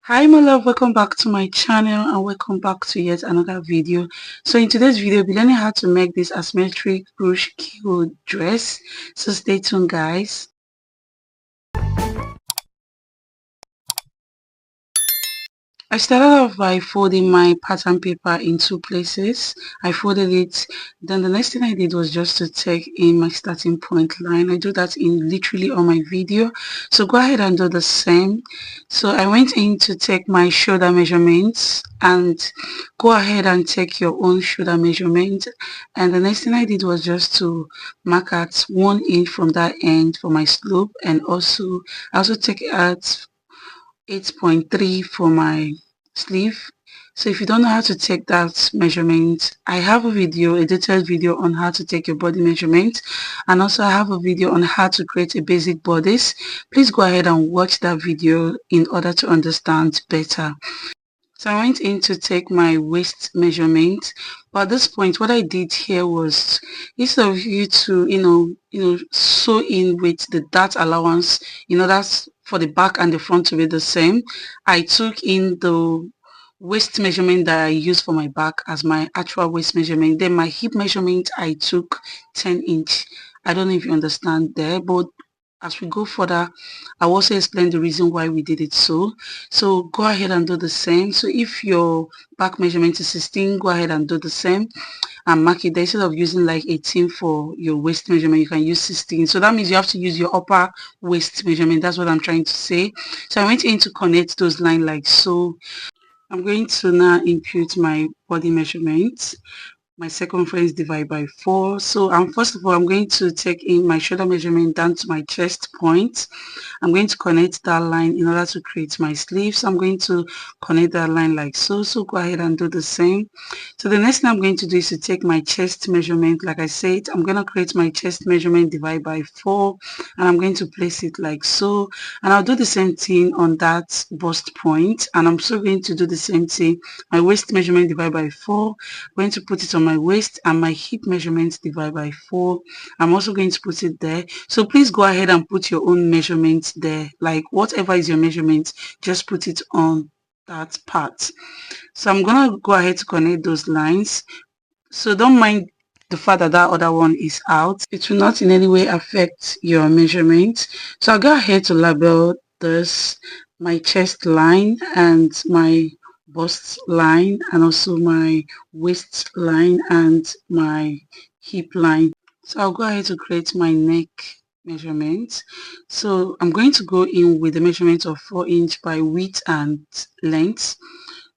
Hi my love, welcome back to my channel and welcome back to yet another video. So in today's video we'll be learning how to make this asymmetric ruched keyhole dress, so stay tuned guys. I started off by folding my pattern paper in two places. I folded it, then the next thing I did was just to take in my starting point line. I do that in literally on my video, so go ahead and do the same. So I went in to take my shoulder measurements, and go ahead and take your own shoulder measurement, and the next thing I did was just to mark at 1 inch from that end for my slope, and I also take out 8.3 for my sleeve. So if you don't know how to take that measurement, I have a detailed video on how to take your body measurement, and also I have a video on how to create a basic bodice. Please go ahead and watch that video in order to understand better. So I went in to take my waist measurement, but at this point what I did here was, instead of you to sew in with the dart allowance, that's for the back and the front to be the same, I took in the waist measurement that I used for my back as my actual waist measurement. Then my hip measurement I took 10 inch. I don't know if you understand there, but as we go further, I'll also explain the reason why we did it so go ahead and do the same. So if your back measurement is 16, go ahead and do the same and mark it there. Instead of using like 18 for your waist measurement, you can use 16. So that means you have to use your upper waist measurement. That's what I'm trying to say. So I went in to connect those lines like so. I'm going to now impute my body measurement. My circumference divided by 4. So first of all, I'm going to take in my shoulder measurement down to my chest point. I'm going to connect that line in order to create my sleeve. So I'm going to connect that line like so. So go ahead and do the same. So the next thing I'm going to do is to take my chest measurement. Like I said, I'm going to create my chest measurement divided by 4, and I'm going to place it like so. And I'll do the same thing on that bust point, and I'm still going to do the same thing. My waist measurement divided by 4. I'm going to put it on my waist, and my hip measurement divided by 4. I'm also going to put it there. So please go ahead and put your own measurements there, like whatever is your measurement, just put it on that part. So I'm gonna go ahead to connect those lines. So don't mind the fact that that other one is out. It will not in any way affect your measurement. So I'll go ahead to label this my chest line and my bust line, and also my waist line and my hip line. So I'll go ahead to create my neck measurement. So I'm going to go in with the measurement of 4 inch by width and length.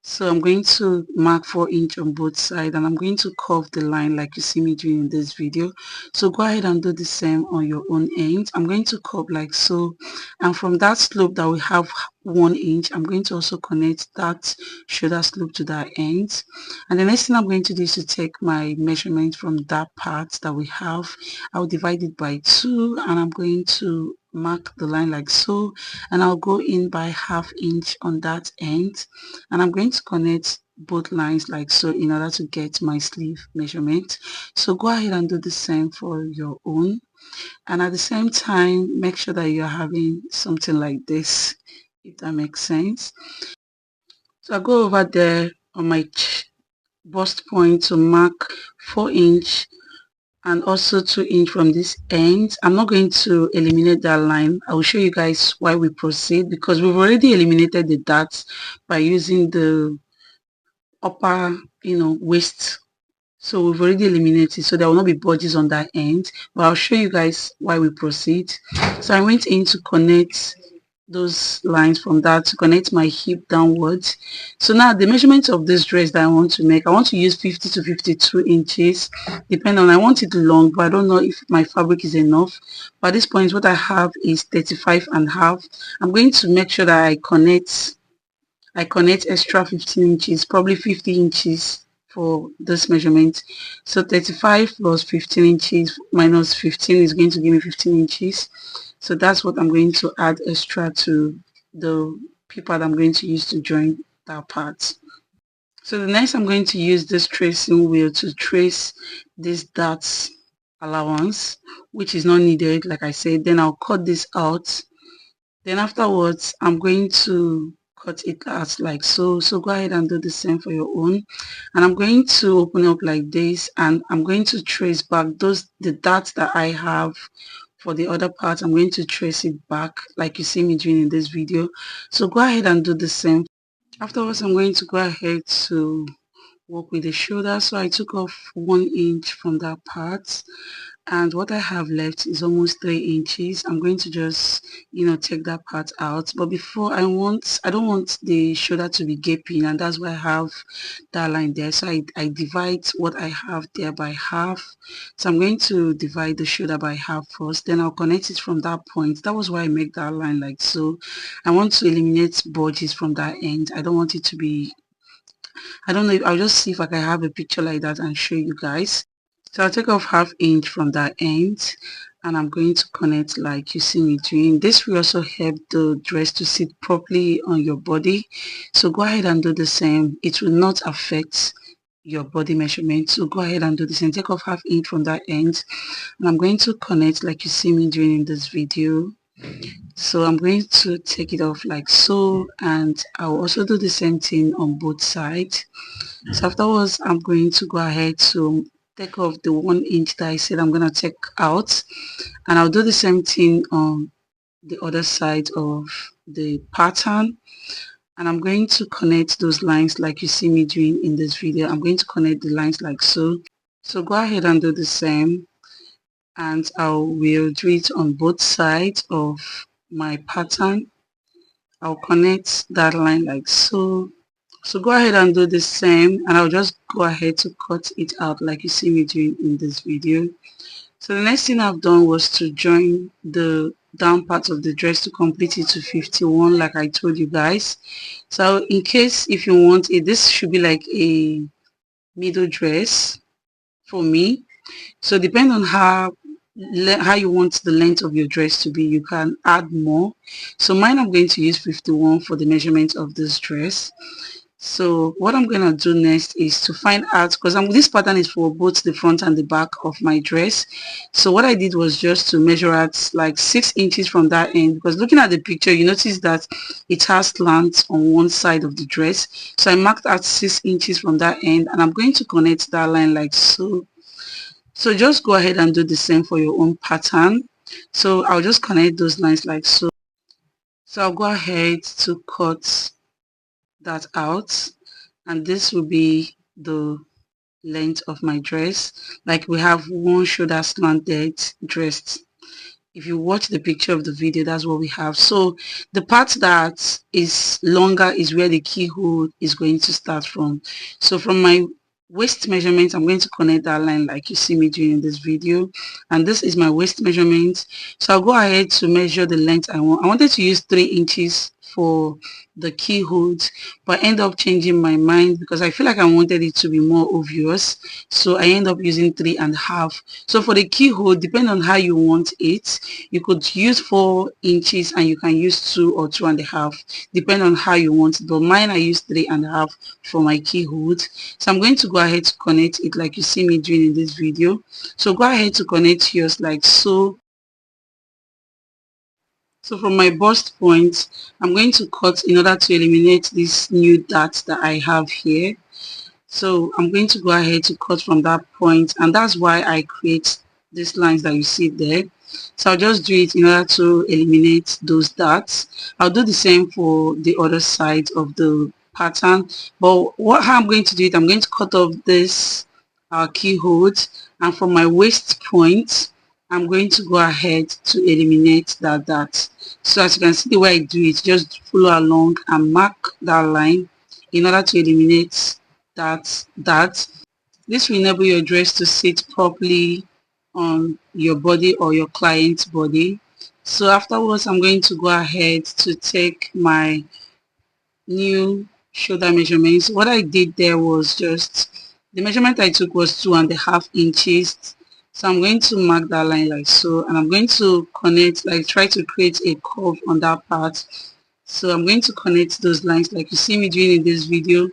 So I'm going to mark 4 inch on both sides, and I'm going to curve the line like you see me doing in this video. So go ahead and do the same on your own end. I'm going to curve like so, and from that slope that we have 1 inch, I'm going to also connect that shoulder slope to that end. And the next thing I'm going to do is to take my measurement from that part that we have. I'll divide it by 2, and I'm going to mark the line like so, and I'll go in by ½ inch on that end, and I'm going to connect both lines like so in order to get my sleeve measurement. So go ahead and do the same for your own, and at the same time make sure that you're having something like this, if that makes sense. So I go over there on my bust point to mark 4 inch and also 2 inch from this end. I'm not going to eliminate that line. I will show you guys why we proceed, because we've already eliminated the darts by using the upper waist. So we've already eliminated, so there will not be budges on that end, but I'll show you guys why we proceed. So I went in to connect those lines from that to connect my hip downwards. So now the measurement of this dress that I want to make, I want to use 50 to 52 inches, depending on, I want it long, but I don't know if my fabric is enough. But at this point what I have is 35.5. I'm going to make sure that I connect extra 15 inches, probably 50 inches for this measurement. So 35 plus 15 inches minus 15 is going to give me 15 inches. So that's what I'm going to add extra to the paper that I'm going to use to join that part. So the next, I'm going to use this tracing wheel to trace this darts allowance, which is not needed, like I said. Then I'll cut this out. Then afterwards, I'm going to cut it out like so. So go ahead and do the same for your own. And I'm going to open up like this, and I'm going to trace back the dots that I have for the other part. I'm going to trace it back like you see me doing in this video. So go ahead and do the same. Afterwards, I'm going to go ahead to work with the shoulder. So I took off 1 inch from that part, and what I have left is almost 3 inches. I'm going to just take that part out, but before I don't want the shoulder to be gaping, and that's why I have that line there. So I divide what I have there by half. So I'm going to divide the shoulder by half first, then I'll connect it from that point. That was why I make that line like so. I want to eliminate bulges from that end. I don't want it to be, I don't know, I'll just see if I can have a picture like that and show you guys. So I'll take off ½ inch from that end, and I'm going to connect like you see me doing. This will also help the dress to sit properly on your body. So go ahead and do the same. It will not affect your body measurement. So go ahead and do the same. Take off ½ inch from that end, and I'm going to connect like you see me doing in this video. So I'm going to take it off like so, and I'll also do the same thing on both sides. So afterwards, I'm going to go ahead to take off the 1 inch that I said I'm going to take out, and I'll do the same thing on the other side of the pattern. And I'm going to connect those lines like you see me doing in this video. I'm going to connect the lines like so. So go ahead and do the same, and I will do it on both sides of my pattern. I'll connect that line like so. So go ahead and do the same, and I'll just go ahead to cut it out like you see me doing in this video. So the next thing I've done was to join the down part of the dress to complete it to 51 like I told you guys. So in case if you want it, this should be like a middle dress for me. So depending on how you want the length of your dress to be, you can add more. So mine, I'm going to use 51 for the measurement of this dress. So what I'm going to do next is to find out, because this pattern is for both the front and the back of my dress. So what I did was just to measure out like 6 inches from that end, because looking at the picture you notice that it has slants on one side of the dress. So I marked out 6 inches from that end, and I'm going to connect that line like so. So just go ahead and do the same for your own pattern. So I'll just connect those lines like so. So I'll go ahead to cut that out, and this will be the length of my dress. Like we have one shoulder slanted dress. If you watch the picture of the video, that's what we have. So the part that is longer is where the keyhole is going to start from. So from my waist measurement, I'm going to connect that line like you see me doing in this video, and this is my waist measurement. So I'll go ahead to measure the length I want. I wanted to use 3 inches for the keyholes, but I end up changing my mind because I feel like I wanted it to be more obvious, so I end up using 3.5. So for the keyhole, depending on how you want it, you could use 4 inches and you can use 2 or 2.5, depending on how you want it, but mine I use 3.5 for my keyhole. So I'm going to go ahead to connect it like you see me doing in this video. So go ahead to connect yours like so. So from my bust point, I'm going to cut in order to eliminate this new dot that I have here. So I'm going to go ahead to cut from that point, and that's why I create these lines that you see there. So I'll just do it in order to eliminate those dots. I'll do the same for the other side of the pattern, but how I'm going to do it, I'm going to cut off this keyhole, and from my waist point I'm going to go ahead to eliminate that dot. So as you can see the way I do it, just follow along and mark that line in order to eliminate that dot. This will enable your dress to sit properly on your body or your client's body. So afterwards I'm going to go ahead to take my new shoulder measurements. What I did there was just the measurement I took was 2.5 inches. So I'm going to mark that line like so, and I'm going to connect, like try to create a curve on that part. So I'm going to connect those lines like you see me doing in this video.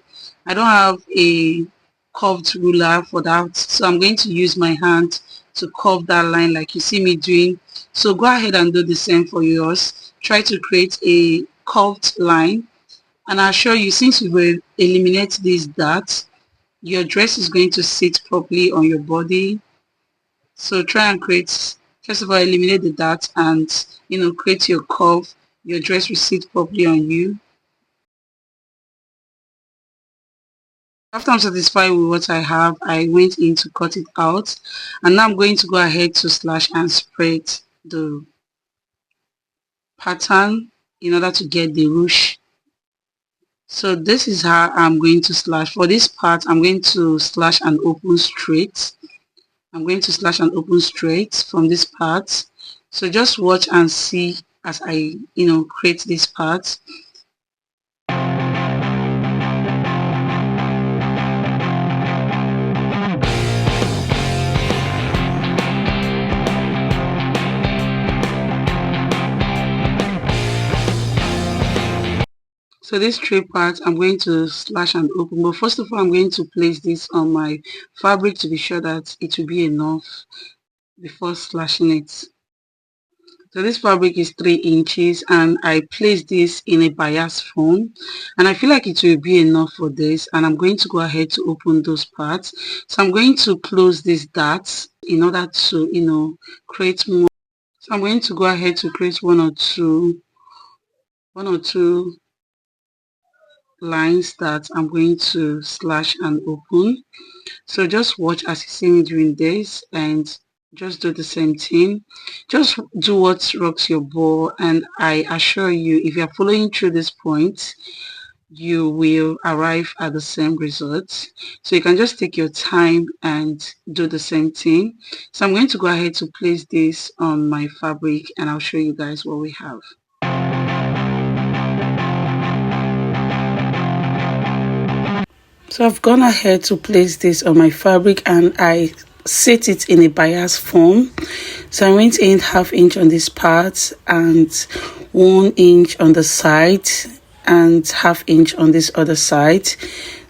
I don't have a curved ruler for that, so I'm going to use my hand to curve that line like you see me doing. So go ahead and do the same for yours. Try to create a curved line And I assure you, since you will eliminate these darts, your dress is going to sit properly on your body. So try and create, first of all, eliminate the darts and, create your curve. Your dress will sit properly on you. After I'm satisfied with what I have, I went in to cut it out. And now I'm going to go ahead to slash and spread the pattern in order to get the ruche. So this is how I'm going to slash. For this part, I'm going to slash and open straight. I'm going to slash and open straight from this part. So just watch and see as I, create this part. So this tray part, I'm going to slash and open. But first of all, I'm going to place this on my fabric to be sure that it will be enough before slashing it. So this fabric is 3 inches and I placed this in a bias form, and I feel like it will be enough for this, and I'm going to go ahead to open those parts. So I'm going to close these darts in order to, create more. So I'm going to go ahead to create one or two lines that I'm going to slash and open. So just watch as you see me doing this and just do the same thing. Just do what rocks your boat, and I assure you, if you're following through this point, you will arrive at the same result. So you can just take your time and do the same thing. So I'm going to go ahead to place this on my fabric and I'll show you guys what we have. So I've gone ahead to place this on my fabric and I set it in a bias form. So I went in 1/2 inch on this part and 1 inch on the side and 1/2 inch on this other side.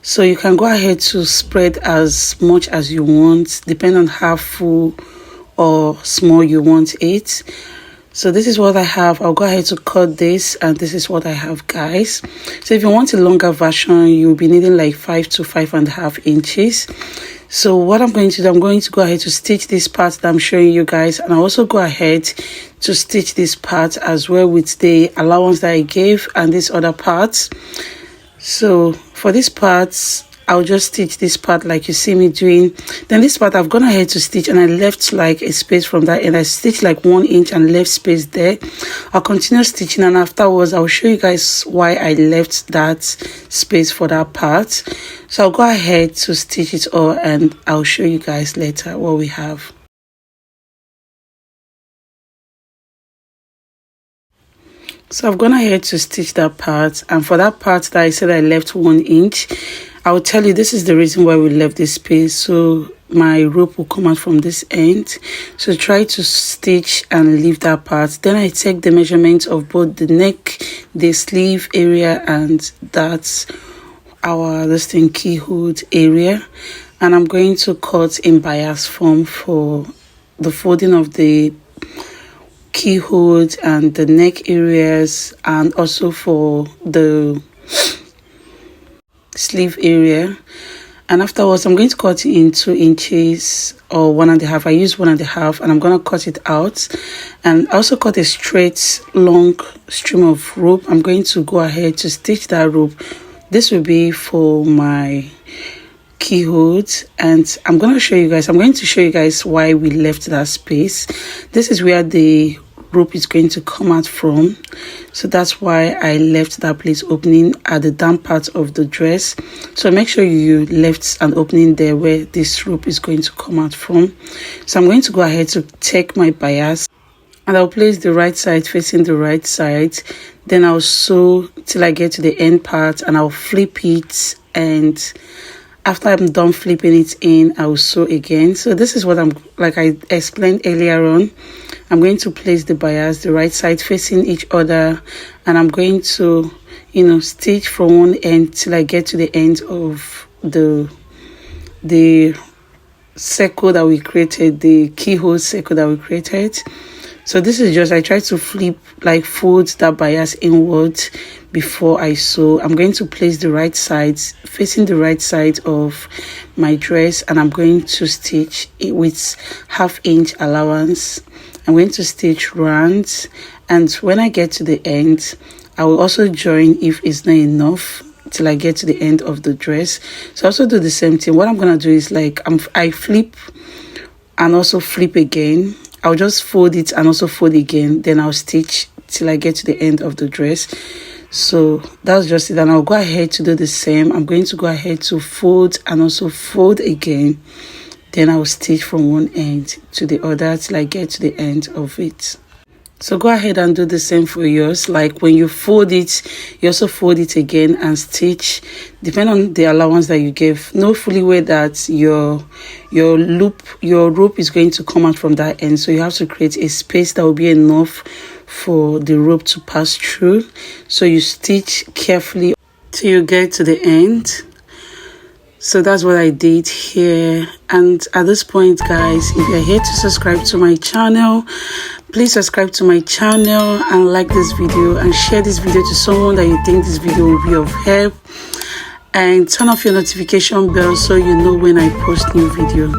So you can go ahead to spread as much as you want, depending on how full or small you want it. So this is what I have. I'll go ahead to cut this, and this is what I have, guys. So if you want a longer version, you'll be needing like 5 to 5.5 inches. So what I'm going to do, I'm going to go ahead to stitch this part that I'm showing you guys, and I'll also go ahead to stitch this part as well with the allowance that I gave and this other parts. So for this part, I'll just stitch this part like you see me doing. Then this part I've gone ahead to stitch and I left like a space from that, and I stitched like 1 inch and left space there. I'll continue stitching, and afterwards I'll show you guys why I left that space for that part. So I'll go ahead to stitch it all and I'll show you guys later what we have. So I've gone ahead to stitch that part, and for that part that I said I left 1 inch, I'll tell you this is the reason why we left this space. So my rope will come out from this end. So try to stitch and leave that part. Then I take the measurements of both the neck, the sleeve area, and that's this thing keyhole area, and I'm going to cut in bias form for the folding of the keyhole and the neck areas, and also for the sleeve area. And afterwards I'm going to cut it in 2 inches or 1.5. I use 1.5, and I'm going to cut it out, and also cut a straight long stream of rope. I'm going to go ahead to stitch that rope. This will be for my keyhole, and I'm going to show you guys why we left that space. This is where the rope is going to come out from, so that's why I left that place opening at the down part of the dress. So make sure you left an opening there where this rope is going to come out from. So I'm going to go ahead to take my bias, and I'll place the right side facing the right side. Then I'll sew till I get to the end part, and I'll flip it, and after I'm done flipping it in, I'll sew again. So this is what like I explained earlier on. I'm going to place the bias, the right side facing each other, and I'm going to, stitch from one end till I get to the end of the circle that we created, the keyhole circle that we created. So this is just, I try to flip, like fold that bias inward before I sew. I'm going to place the right side facing the right side of my dress, and I'm going to stitch it with 1/2 inch allowance. I'm going to stitch round, and when I get to the end, I will also join if it's not enough till I get to the end of the dress. So I also do the same thing. What I'm gonna do is like I flip and also flip again. I'll just fold it and also fold again, then I'll stitch till I get to the end of the dress. So that's just it, and I'll go ahead to do the same. I'm going to go ahead to fold and also fold again, then I'll stitch from one end to the other till I get to the end of it. So go ahead and do the same for yours. Like when you fold it, you also fold it again and stitch, depending on the allowance that you give. Know fully well that your rope is going to come out from that end, so you have to create a space that will be enough for the rope to pass through. So you stitch carefully till you get to the end. So that's what I did here. And at this point, guys, if you're here to subscribe to my channel, please subscribe to my channel and like this video and share this video to someone that you think this video will be of help, and turn off your notification bell so you know when I post new video.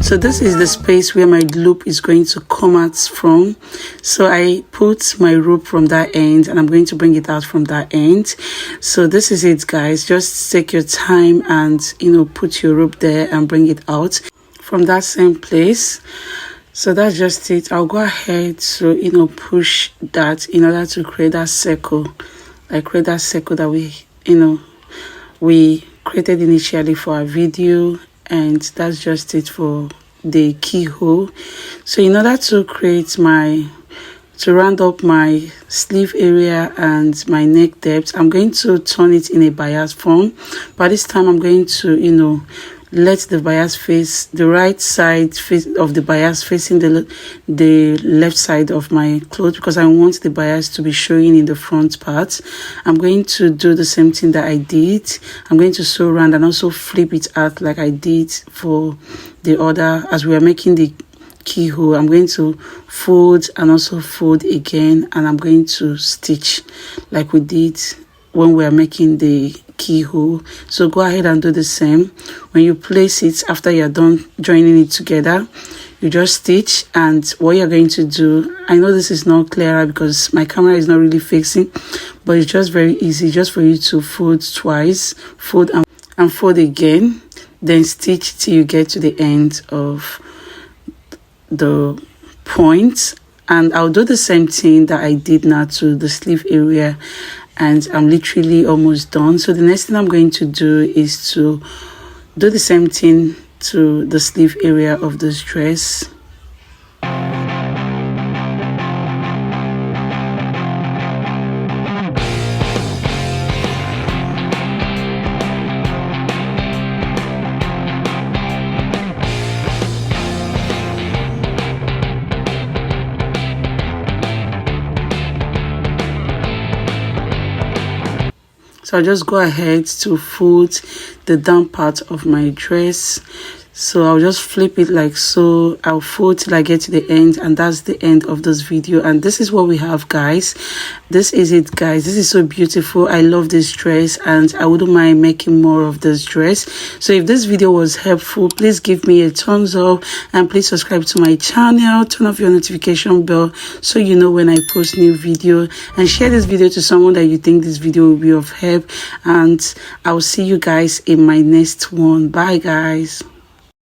So this is the space where my loop is going to come out from. So I put my rope from that end and I'm going to bring it out from that end. So this is it, guys. Just take your time and put your rope there and bring it out from that same place. So that's just it. I'll go ahead to push that in order to create that circle, like create that circle that we created initially for our video. And that's just it for the keyhole. So in order to round up my sleeve area and my neck depth, I'm going to turn it in a bias form. But this time I'm going to let the bias face the right side of the bias facing the left side of my cloth, because I want the bias to be showing in the front part. I'm going to do the same thing that I did. I'm going to sew around and also flip it out like I did for the other. As we are making the keyhole, I'm going to fold and also fold again, and I'm going to stitch like we did when we are making the keyhole. So go ahead and do the same. When you place it, after you're done joining it together, you just stitch. And what you're going to do, I know this is not clearer because my camera is not really fixing, but it's just very easy, just for you to fold twice, fold and fold again, then stitch till you get to the end of the point. And I'll do the same thing that I did now to the sleeve area, and I'm literally almost done. So the next thing I'm going to do is to do the same thing to the sleeve area of this dress. So I'll just go ahead to fold the down part of my dress. So I'll just flip it like so. I'll fold till I get to the end, and that's the end of this video. And this is what we have, guys. This is it, guys. This is so beautiful. I love this dress, and I wouldn't mind making more of this dress. So if this video was helpful, please give me a thumbs up, and please subscribe to my channel. Turn off your notification bell so you know when I post new video, and share this video to someone that you think this video will be of help. And I'll see you guys in my next one. Bye, guys.